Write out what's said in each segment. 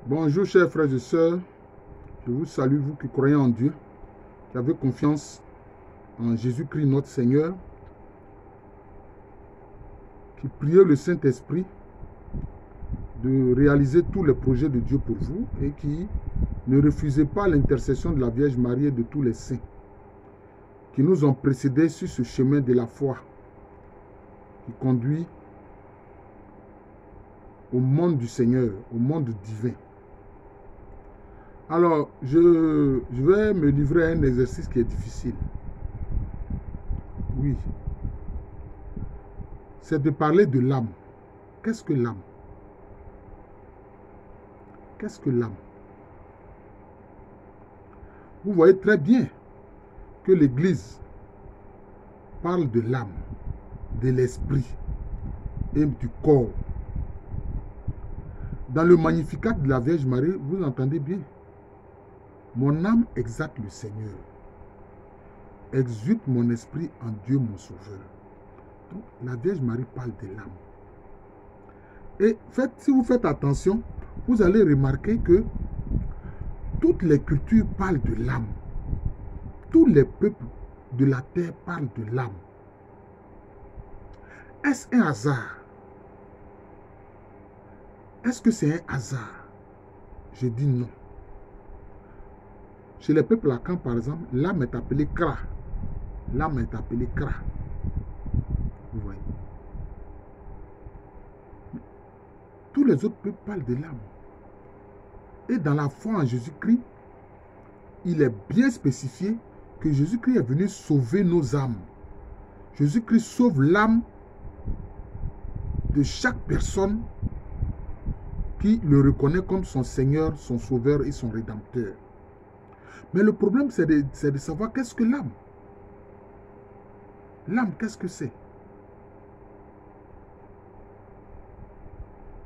Bonjour chers frères et sœurs, je vous salue, vous qui croyez en Dieu, qui avez confiance en Jésus-Christ notre Seigneur, qui priez le Saint-Esprit de réaliser tous les projets de Dieu pour vous et qui ne refusez pas l'intercession de la Vierge Marie et de tous les saints qui nous ont précédés sur ce chemin de la foi qui conduit au monde du Seigneur, au monde divin. Alors, je vais me livrer à un exercice qui est difficile. Oui. C'est de parler de l'âme. Qu'est-ce que l'âme? Qu'est-ce que l'âme? Vous voyez très bien que l'Église parle de l'âme, de l'esprit et du corps. Dans le Magnificat de la Vierge Marie, vous entendez bien. Mon âme exalte le Seigneur. Exulte mon esprit en Dieu mon Sauveur. Donc, la Vierge Marie parle de l'âme. Et si vous faites attention, vous allez remarquer que toutes les cultures parlent de l'âme. Tous les peuples de la terre parlent de l'âme. Est-ce un hasard? Est-ce que c'est un hasard? Je dis non. Chez les peuples Akan, par exemple, l'âme est appelée Kra. L'âme est appelée Kra. Vous voyez. Tous les autres peuples parlent de l'âme. Et dans la foi en Jésus-Christ, il est bien spécifié que Jésus-Christ est venu sauver nos âmes. Jésus-Christ sauve l'âme de chaque personne qui le reconnaît comme son Seigneur, son Sauveur et son Rédempteur. Mais le problème, c'est de savoir qu'est-ce que l'âme. L'âme, qu'est-ce que c'est?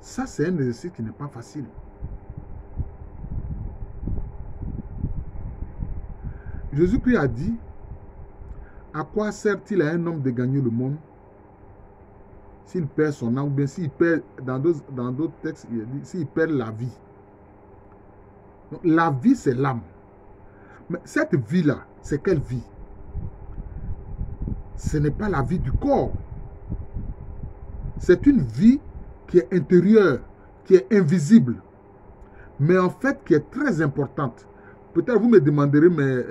Ça, c'est un exercice qui n'est pas facile. Jésus-Christ a dit, à quoi sert-il à un homme de gagner le monde s'il perd son âme, ou bien s'il perd, dans d'autres textes, il dit, s'il perd la vie. Donc, la vie, c'est l'âme. Mais cette vie-là, c'est quelle vie? Ce n'est pas la vie du corps. C'est une vie qui est intérieure, qui est invisible, mais en fait qui est très importante. Peut-être vous me demanderez, mais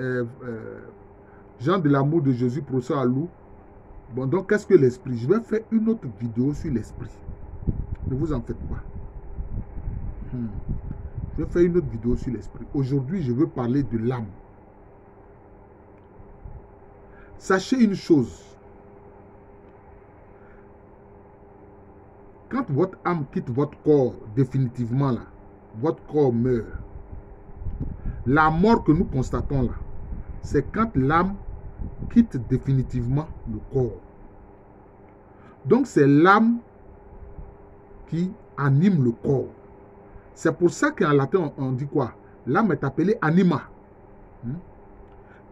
Jean de l'amour de Jésus, professeur Alou, bon, donc qu'est-ce que l'esprit? Je vais faire une autre vidéo sur l'esprit. Ne vous en faites pas. Je vais faire une autre vidéo sur l'esprit. Aujourd'hui, je veux parler de l'âme. Sachez une chose. Quand votre âme quitte votre corps définitivement, là, votre corps meurt. La mort que nous constatons là, c'est quand l'âme quitte définitivement le corps. Donc c'est l'âme qui anime le corps. C'est pour ça qu'en latin on dit quoi? L'âme est appelée anima.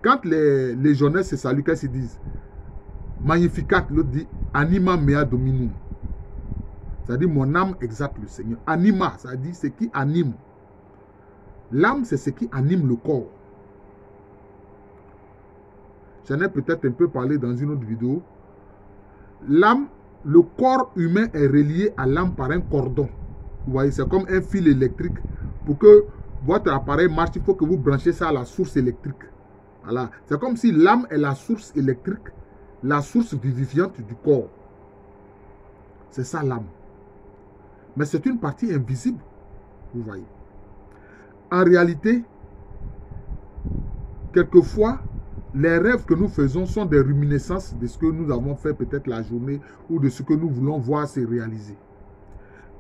Quand les légionnaires se saluent, qu'est-ce qu'ils disent? Magnificat, l'autre dit anima mea dominum. C'est-à-dire mon âme exalte le Seigneur. Anima, ça dit ce qui anime. L'âme, c'est ce qui anime le corps. J'en ai peut-être un peu parlé dans une autre vidéo. L'âme, le corps humain est relié à l'âme par un cordon. Vous voyez, c'est comme un fil électrique. Pour que votre appareil marche, il faut que vous branchez ça à la source électrique. Voilà. C'est comme si l'âme est la source électrique, la source vivifiante du corps. C'est ça l'âme. Mais c'est une partie invisible. Vous voyez. En réalité, quelquefois, les rêves que nous faisons sont des réminiscences de ce que nous avons fait peut-être la journée ou de ce que nous voulons voir se réaliser.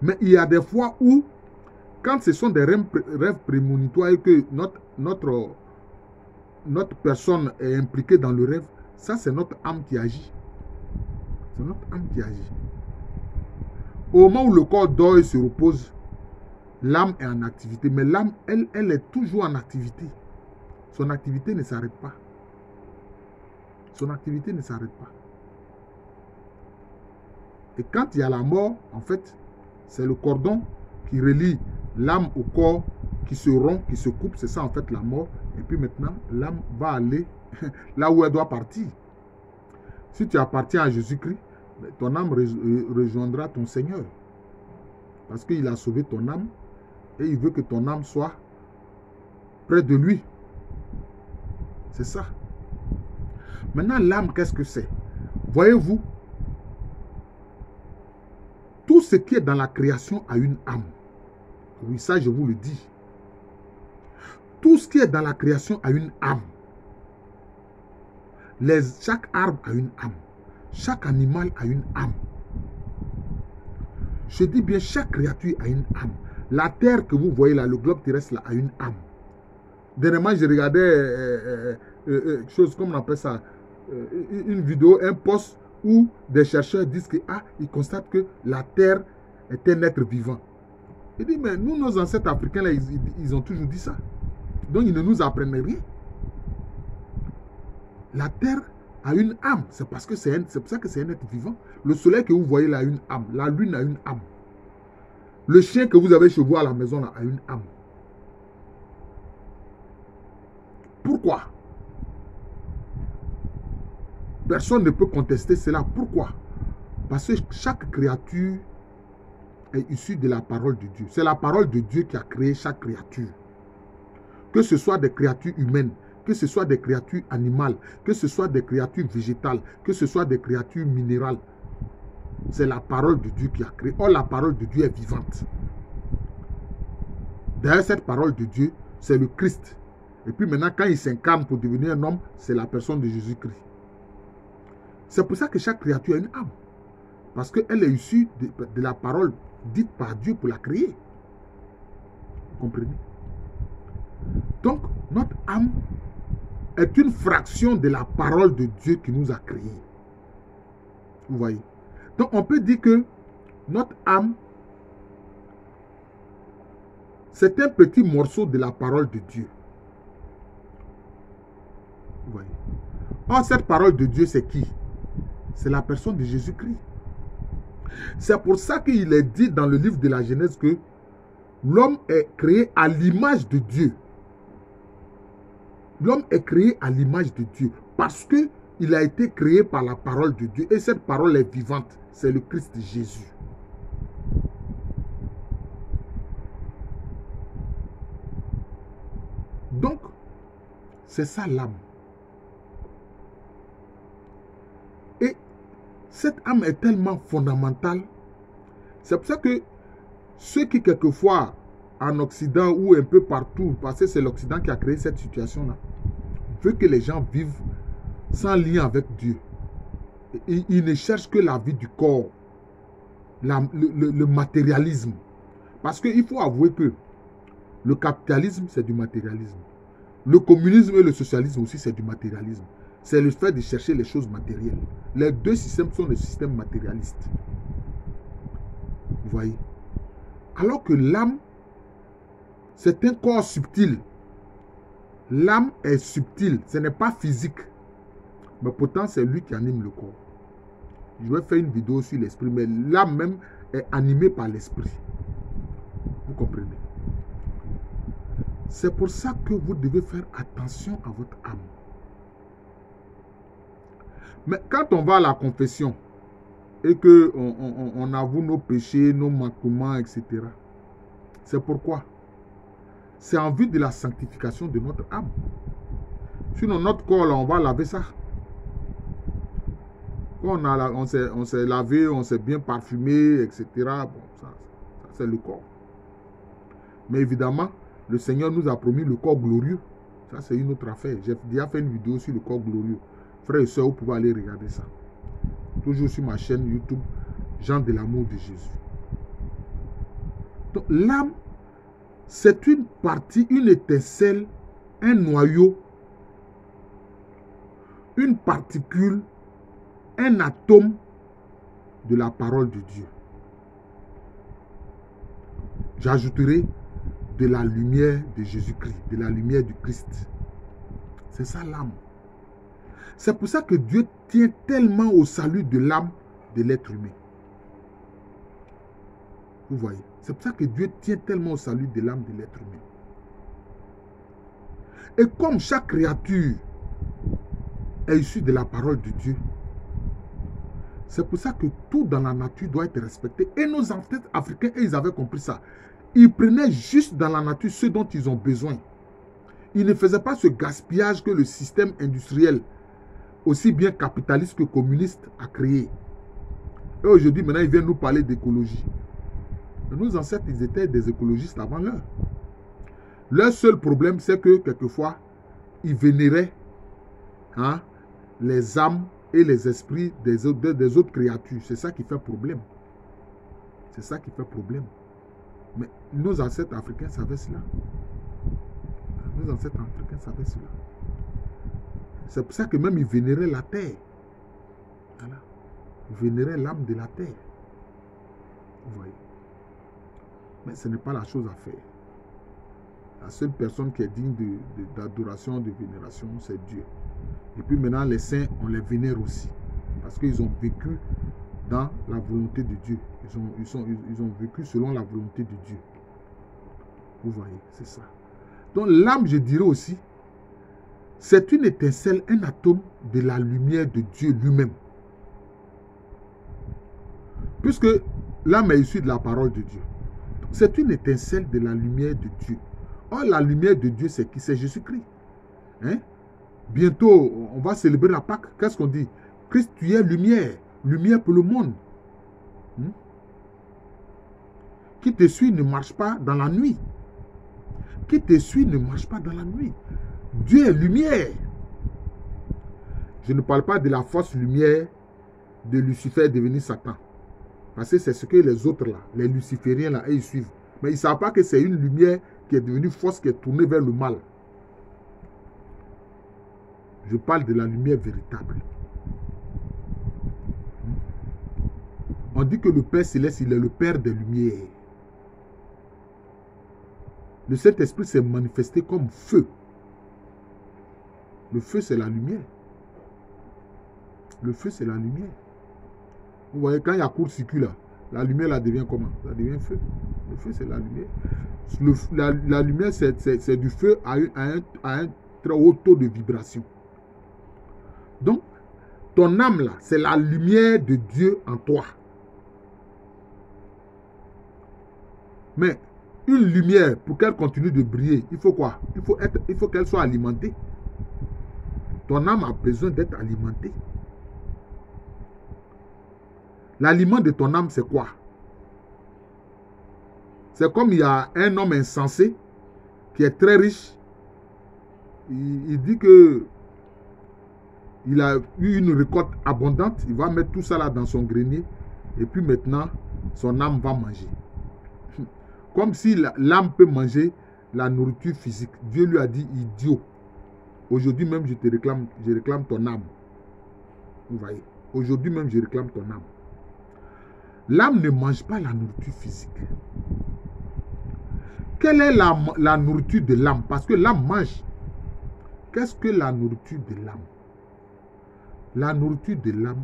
Mais il y a des fois où, quand ce sont des rêves prémonitoires et que notre personne est impliquée dans le rêve, ça c'est notre âme qui agit. C'est notre âme qui agit. Au moment où le corps dort et se repose, l'âme est en activité. Mais l'âme, elle est toujours en activité. Son activité ne s'arrête pas. Son activité ne s'arrête pas. Et quand il y a la mort, en fait, c'est le cordon qui relie l'âme au corps qui se rompt, qui se coupe, c'est ça en fait la mort. Et puis maintenant, l'âme va aller là où elle doit partir. Si tu appartiens à Jésus-Christ, ton âme rejoindra ton Seigneur. Parce qu'il a sauvé ton âme et il veut que ton âme soit près de lui. C'est ça. Maintenant, l'âme, qu'est-ce que c'est? Voyez-vous, tout ce qui est dans la création a une âme. Oui, ça, je vous le dis. Tout ce qui est dans la création a une âme. Chaque arbre a une âme. Chaque animal a une âme. Je dis bien, chaque créature a une âme. La terre que vous voyez là, le globe terrestre là, a une âme. Dernièrement, j'ai regardé quelque chose, comme on appelle ça, une vidéo, un post où des chercheurs disent que ils constatent que la terre est un être vivant. Il dit, mais nous, nos ancêtres africains, là, ils ont toujours dit ça. Donc, ils ne nous apprennent rien. La terre a une âme. C'est pour ça que c'est un être vivant. Le soleil que vous voyez là a une âme. La lune a une âme. Le chien que vous avez chez vous à la maison là a une âme. Pourquoi? Personne ne peut contester cela. Pourquoi? Parce que chaque créature est issue de la parole de Dieu. C'est la parole de Dieu qui a créé chaque créature. Que ce soit des créatures humaines, que ce soit des créatures animales, que ce soit des créatures végétales, que ce soit des créatures minérales. C'est la parole de Dieu qui a créé. Or, la parole de Dieu est vivante. D'ailleurs, cette parole de Dieu, c'est le Christ. Et puis maintenant, quand il s'incarne pour devenir un homme, c'est la personne de Jésus-Christ. C'est pour ça que chaque créature a une âme. Parce qu'elle est issue de la parole dite par Dieu pour la créer. Vous comprenez? Donc, notre âme est une fraction de la parole de Dieu qui nous a créés. Vous voyez? Donc, on peut dire que notre âme, c'est un petit morceau de la parole de Dieu. Vous voyez? Or, cette parole de Dieu, c'est qui? C'est la personne de Jésus-Christ. C'est pour ça qu'il est dit dans le livre de la Genèse que l'homme est créé à l'image de Dieu. L'homme est créé à l'image de Dieu parce qu'il a été créé par la parole de Dieu. Et cette parole est vivante. C'est le Christ Jésus. Donc, c'est ça l'âme. Et cette âme est tellement fondamentale. C'est pour ça que ceux qui quelquefois en Occident ou un peu partout, parce que c'est l'Occident qui a créé cette situation-là, veut que les gens vivent sans lien avec Dieu. Ils ne cherchent que la vie du corps, le matérialisme. Parce qu'il faut avouer que le capitalisme, c'est du matérialisme. Le communisme et le socialisme aussi, c'est du matérialisme. C'est le fait de chercher les choses matérielles. Les deux systèmes sont des systèmes matérialistes. Vous voyez? Alors que l'âme, c'est un corps subtil. L'âme est subtile, ce n'est pas physique. Mais pourtant, c'est lui qui anime le corps. Je vais faire une vidéo sur l'esprit, mais l'âme même est animée par l'esprit. Vous comprenez? C'est pour ça que vous devez faire attention à votre âme. Mais quand on va à la confession et qu'on avoue nos péchés, nos manquements, etc., c'est pourquoi? C'est en vue de la sanctification de notre âme. Sinon, notre corps, là, on va laver ça. Quand on s'est lavé, on s'est bien parfumé, etc., bon, ça c'est le corps. Mais évidemment, le Seigneur nous a promis le corps glorieux. Ça, c'est une autre affaire. J'ai déjà fait une vidéo sur le corps glorieux. Frères et sœurs, vous pouvez aller regarder ça. Toujours sur ma chaîne YouTube, Jean de l'amour de Jésus. Donc, l'âme, c'est une partie, une étincelle, un noyau, une particule, un atome de la parole de Dieu. J'ajouterai de la lumière de Jésus-Christ, de la lumière du Christ. C'est ça l'âme. C'est pour ça que Dieu tient tellement au salut de l'âme de l'être humain. Vous voyez? C'est pour ça que Dieu tient tellement au salut de l'âme de l'être humain. Et comme chaque créature est issue de la parole de Dieu, c'est pour ça que tout dans la nature doit être respecté. Et nos ancêtres africains, ils avaient compris ça. Ils prenaient juste dans la nature ce dont ils ont besoin. Ils ne faisaient pas ce gaspillage que le système industriel, aussi bien capitaliste que communiste, a créé. Et aujourd'hui, maintenant, ils viennent nous parler d'écologie. Nos ancêtres, ils étaient des écologistes avant l'heure. Leur seul problème, c'est que quelquefois, ils vénéraient les âmes et les esprits des autres créatures. C'est ça qui fait problème. C'est ça qui fait problème. Mais nos ancêtres africains savaient cela. Nos ancêtres africains savaient cela. C'est pour ça que même ils vénéraient la terre. Voilà. Ils vénéraient l'âme de la terre. Vous voyez. Mais ce n'est pas la chose à faire. La seule personne qui est digne d'adoration, de vénération, c'est Dieu. Et puis maintenant, les saints, on les vénère aussi. Parce qu'ils ont vécu dans la volonté de Dieu. Ils ont vécu selon la volonté de Dieu. Vous voyez, c'est ça. Donc l'âme, je dirais aussi, c'est une étincelle, un atome de la lumière de Dieu lui-même. Puisque l'âme est issue de la parole de Dieu. C'est une étincelle de la lumière de Dieu. Or, la lumière de Dieu, c'est qui? C'est Jésus-Christ. Hein? Bientôt, on va célébrer la Pâque. Qu'est-ce qu'on dit? Christ, tu es lumière. Lumière pour le monde. Qui te suit ne marche pas dans la nuit. Qui te suit ne marche pas dans la nuit. Dieu est lumière. Je ne parle pas de la fausse lumière de Lucifer devenu Satan. Parce que c'est ce que les autres là, les lucifériens là, ils suivent. Mais ils ne savent pas que c'est une lumière qui est devenue fausse, qui est tournée vers le mal. Je parle de la lumière véritable. On dit que le Père Céleste, il est le Père des lumières. Le Saint-Esprit s'est manifesté comme feu. Le feu, c'est la lumière. Le feu, c'est la lumière. Vous voyez, quand il y a court-circuit là, la lumière là devient comment? Ça devient feu. Le feu, c'est la lumière. La lumière, c'est du feu à un très haut taux de vibration. Donc, ton âme là, c'est la lumière de Dieu en toi. Mais une lumière, pour qu'elle continue de briller, il faut quoi? Il faut qu'elle soit alimentée. Ton âme a besoin d'être alimentée. L'aliment de ton âme, c'est quoi? C'est comme il y a un homme insensé qui est très riche. Il dit que il a eu une récolte abondante. Il va mettre tout ça là dans son grenier. Et puis maintenant, son âme va manger. Comme si l'âme peut manger la nourriture physique. Dieu lui a dit, idiot. Aujourd'hui même, je réclame ton âme. Vous voyez. Aujourd'hui même, je réclame ton âme. L'âme ne mange pas la nourriture physique. Quelle est la nourriture de l'âme? Parce que l'âme mange. Qu'est-ce que la nourriture de l'âme? La nourriture de l'âme,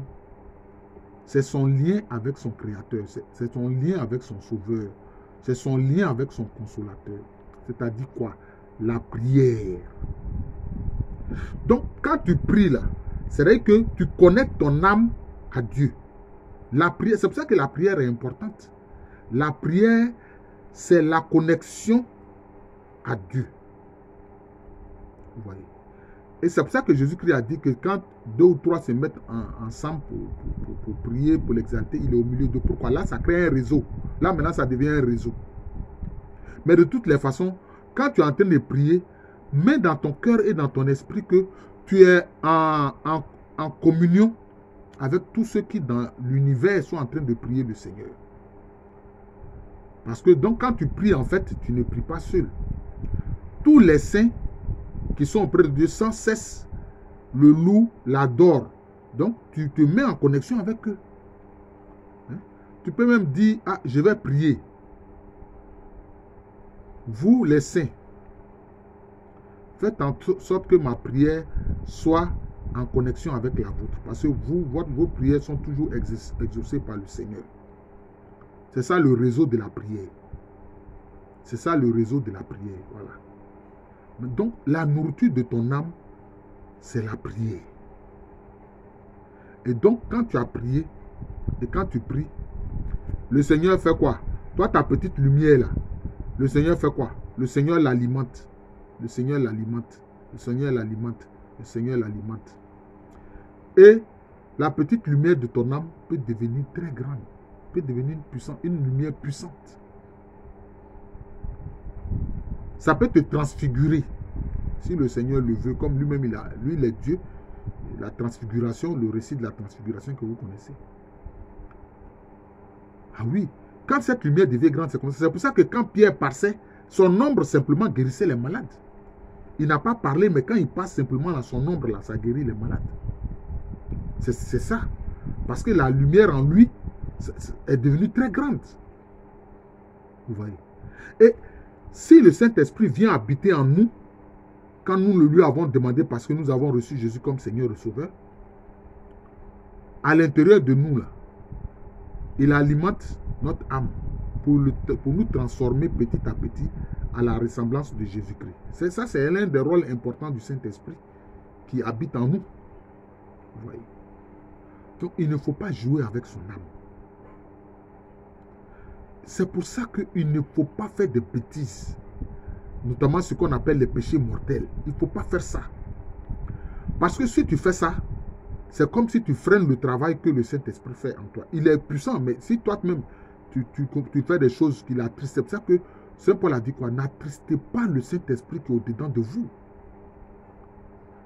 c'est son lien avec son Créateur. C'est son lien avec son Sauveur. C'est son lien avec son Consolateur. C'est-à-dire quoi? La prière. Donc, quand tu pries là, c'est vrai que tu connectes ton âme à Dieu. La prière, c'est pour ça que la prière est importante. La prière, c'est la connexion à Dieu. Vous voyez. Et c'est pour ça que Jésus-Christ a dit que quand 2 ou 3 se mettent ensemble pour prier, pour l'exalter, il est au milieu de. Pourquoi? Là, ça crée un réseau. Là, maintenant, ça devient un réseau. Mais de toutes les façons, quand tu es en train de prier, mets dans ton cœur et dans ton esprit que tu es en communion avec tous ceux qui dans l'univers sont en train de prier le Seigneur. Parce que donc quand tu pries, en fait, tu ne pries pas seul. Tous les saints qui sont auprès de Dieu sans cesse le louent, l'adorent. Donc tu te mets en connexion avec eux. Hein? Tu peux même dire, ah, je vais prier. Vous les saints, faites en sorte que ma prière soit en connexion avec la vôtre. Parce que vos prières sont toujours exaucées par le Seigneur. C'est ça le réseau de la prière. C'est ça le réseau de la prière. Voilà. Donc, la nourriture de ton âme, c'est la prière. Et donc, quand tu as prié, et quand tu pries, le Seigneur fait quoi? Toi, ta petite lumière là, le Seigneur fait quoi? Le Seigneur l'alimente. Le Seigneur l'alimente. Le Seigneur l'alimente. Le Seigneur l'alimente. Et la petite lumière de ton âme peut devenir très grande. Peut devenir une lumière puissante. Ça peut te transfigurer. Si le Seigneur le veut, comme lui-même, lui, il est Dieu. La transfiguration, le récit de la transfiguration que vous connaissez. Ah oui, quand cette lumière devient grande, c'est comme ça. C'est pour ça que quand Pierre passait, son ombre simplement guérissait les malades. Il n'a pas parlé, mais quand il passe simplement dans son ombre, là, ça guérit les malades. C'est ça. Parce que la lumière en lui est devenue très grande. Vous voyez. Et si le Saint-Esprit vient habiter en nous, quand nous le lui avons demandé parce que nous avons reçu Jésus comme Seigneur et Sauveur, à l'intérieur de nous, là, il alimente notre âme pour nous transformer petit à petit à la ressemblance de Jésus-Christ. Ça, c'est l'un des rôles importants du Saint-Esprit qui habite en nous. Vous voyez. Donc, il ne faut pas jouer avec son âme. C'est pour ça qu'il ne faut pas faire de bêtises. Notamment ce qu'on appelle les péchés mortels. Il ne faut pas faire ça. Parce que si tu fais ça, c'est comme si tu freines le travail que le Saint-Esprit fait en toi. Il est puissant, mais si toi-même, tu fais des choses qui l'attristent, c'est pour ça que Saint Paul a dit quoi? N'attristez pas le Saint-Esprit qui est au-dedans de vous.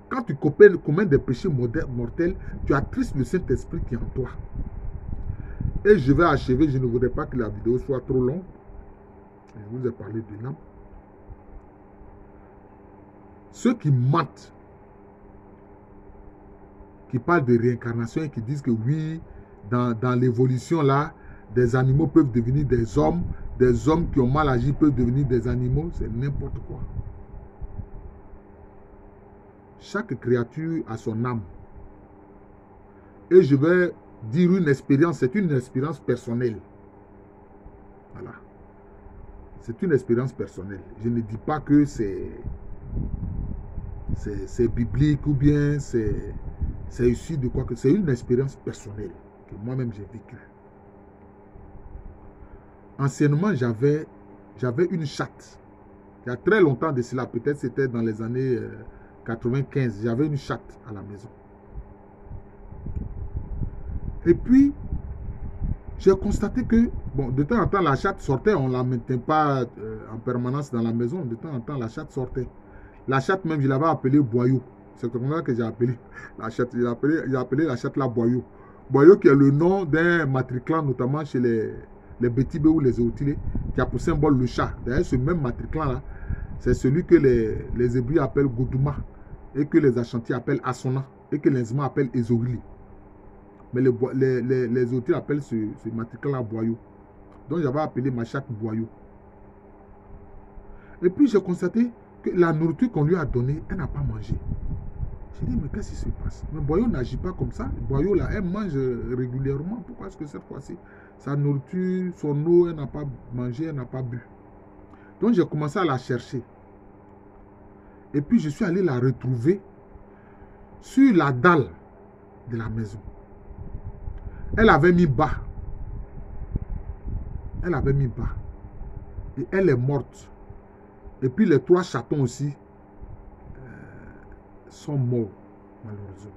Quand tu commets des péchés mortels, tu attristes le Saint-Esprit qui est en toi. Et je vais achever, je ne voudrais pas que la vidéo soit trop longue. Je vous ai parlé de l'âme. Ceux qui mentent, qui parlent de réincarnation et qui disent que oui, dans l'évolution là, des animaux peuvent devenir des hommes qui ont mal agi peuvent devenir des animaux, c'est n'importe quoi. Chaque créature a son âme. Et je vais dire une expérience, c'est une expérience personnelle. Voilà. C'est une expérience personnelle. Je ne dis pas que c'est biblique ou bien c'est issu de quoi que c'est une expérience personnelle que moi-même j'ai vécue. Anciennement, j'avais une chatte. Il y a très longtemps de cela, peut-être c'était dans les années 95, j'avais une chatte à la maison. Et puis, j'ai constaté que, bon, de temps en temps, la chatte sortait, on ne la mettait pas en permanence dans la maison, de temps en temps, la chatte sortait. La chatte même, je l'avais appelée Boyau. C'est comme ça que j'ai appelé la chatte. J'ai appelé la chatte là Boyau. Boyau qui est le nom d'un matriclant, notamment chez les Bétibé ou les Eotilés, qui a pour symbole le chat. D'ailleurs, ce même matriclant-là, c'est celui que les Hébreux appellent Godouma, et que les Ashantis appellent Asona, et que les Zma appellent Ezorili. Mais les Eotilés appellent ce matriclant-là Boyau. Donc, j'avais appelé ma chatte Boyau. Et puis, j'ai constaté que la nourriture qu'on lui a donnée, elle n'a pas mangé. J'ai dit, mais qu'est-ce qui se passe? Mais Boyau n'agit pas comme ça. Boyau, là, elle mange régulièrement. Pourquoi est-ce que cette fois-ci, sa nourriture, son eau, elle n'a pas mangé, elle n'a pas bu? Donc, j'ai commencé à la chercher. Et puis, je suis allé la retrouver sur la dalle de la maison. Elle avait mis bas. Elle avait mis bas. Et elle est morte. Et puis, les 3 chatons aussi sont morts, malheureusement.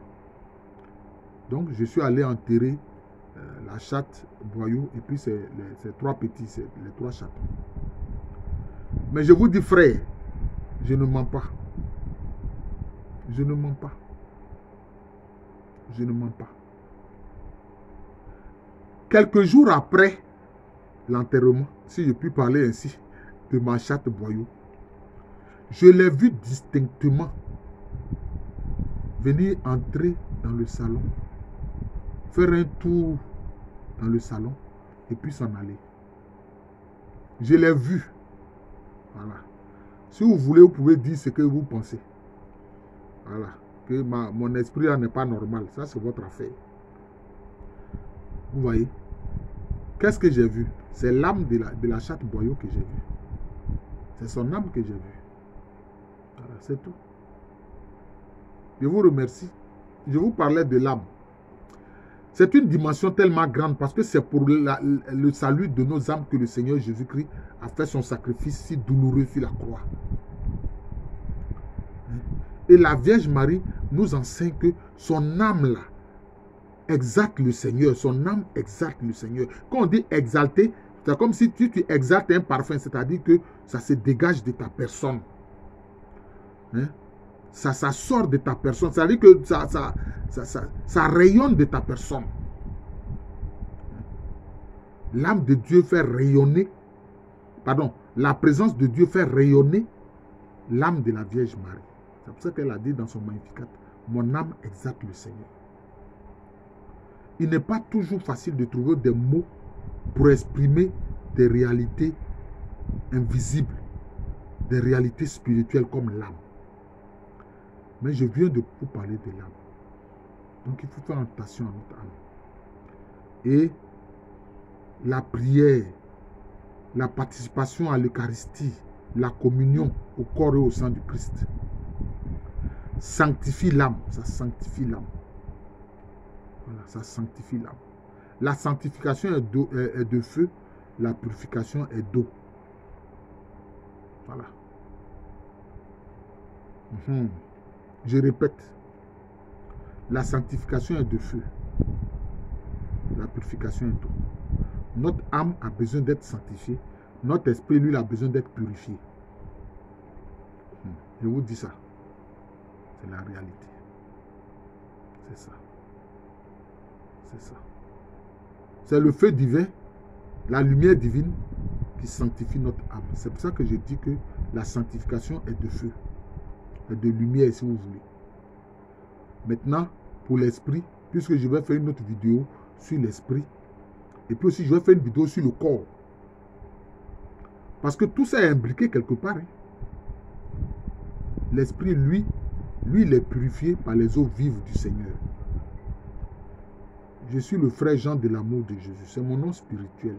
Donc, je suis allé enterrer la chatte Boyau et puis ces 3 petits, les 3 chatons. Mais je vous dis, frère, je ne mens pas. Je ne mens pas. Je ne mens pas. Quelques jours après l'enterrement, si je puis parler ainsi, de ma chatte Boyau, je l'ai vu distinctement venir entrer dans le salon, faire un tour dans le salon et puis s'en aller. Je l'ai vu. Voilà. Si vous voulez, vous pouvez dire ce que vous pensez. Voilà. Que mon esprit n'est pas normal. Ça, c'est votre affaire. Vous voyez? Qu'est-ce que j'ai vu? C'est l'âme de la chatte Boyau que j'ai vu. C'est son âme que j'ai vue. Voilà, c'est tout. Je vous remercie. Je vous parlais de l'âme. C'est une dimension tellement grande parce que c'est pour le salut de nos âmes que le Seigneur Jésus-Christ a fait son sacrifice si douloureux sur la croix. Et la Vierge Marie nous enseigne que son âme là exalte le Seigneur. Son âme exalte le Seigneur. Quand on dit exalter, c'est comme si tu exaltes un parfum, c'est-à-dire que ça se dégage de ta personne. Hein? Ça sort de ta personne. C'est-à-dire que ça rayonne de ta personne. L'âme de Dieu fait rayonner, pardon, la présence de Dieu fait rayonner l'âme de la Vierge Marie. C'est pour ça qu'elle a dit dans son Magnificat, mon âme exalte le Seigneur. Il n'est pas toujours facile de trouver des mots pour exprimer des réalités invisibles, des réalités spirituelles comme l'âme. Mais je viens de vous parler de l'âme. Donc il faut faire attention à notre âme. Et la prière, la participation à l'Eucharistie, la communion au corps et au sang du Christ sanctifie l'âme. Ça sanctifie l'âme. Voilà, ça sanctifie l'âme. La sanctification est de feu, la purification est d'eau. Voilà. Je répète, la sanctification est de feu, la purification est d'eau. Notre âme a besoin d'être sanctifiée, notre esprit, lui, a besoin d'être purifié. Je vous dis ça, c'est la réalité. C'est ça. C'est ça. C'est le feu divin, la lumière divine qui sanctifie notre âme. C'est pour ça que je dis que la sanctification est de feu, est de lumière si vous voulez. Maintenant, pour l'esprit, puisque je vais faire une autre vidéo sur l'esprit, et puis aussi je vais faire une vidéo sur le corps. Parce que tout ça est imbriqué quelque part. Hein. L'esprit, lui, il est purifié par les eaux vives du Seigneur. Je suis le frère Jean de l'amour de Jésus. C'est mon nom spirituel.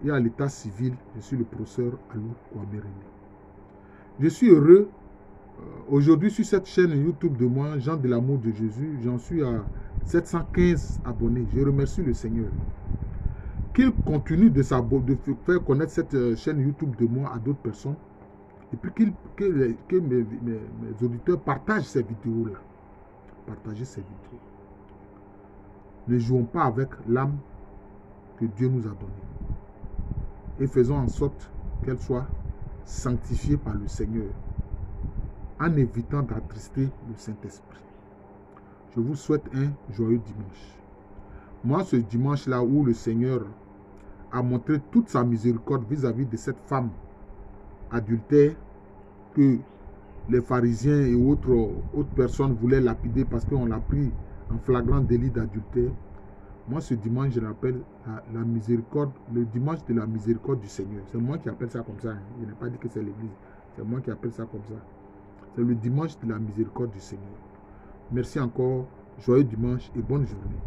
Et à l'état civil, je suis le professeur Alou Kwame. Je suis heureux. Aujourd'hui, sur cette chaîne YouTube de moi, Jean de l'amour de Jésus, j'en suis à 715 abonnés. Je remercie le Seigneur. Qu'il continue de faire connaître cette chaîne YouTube de moi à d'autres personnes. Et puis que mes auditeurs partagent ces vidéos-là. Partagez ces vidéos. Ne jouons pas avec l'âme que Dieu nous a donnée. Et faisons en sorte qu'elle soit sanctifiée par le Seigneur, en évitant d'attrister le Saint-Esprit. Je vous souhaite un joyeux dimanche. Moi, ce dimanche-là où le Seigneur a montré toute sa miséricorde vis-à-vis de cette femme adultère que les pharisiens et autres personnes voulaient lapider parce qu'on l'a pris en flagrant délit d'adultère. Moi, ce dimanche, je l'appelle la miséricorde, le dimanche de la miséricorde du Seigneur. C'est moi qui appelle ça comme ça. Hein. Je n'ai pas dit que c'est l'Église. C'est moi qui appelle ça comme ça. C'est le dimanche de la miséricorde du Seigneur. Merci encore. Joyeux dimanche et bonne journée.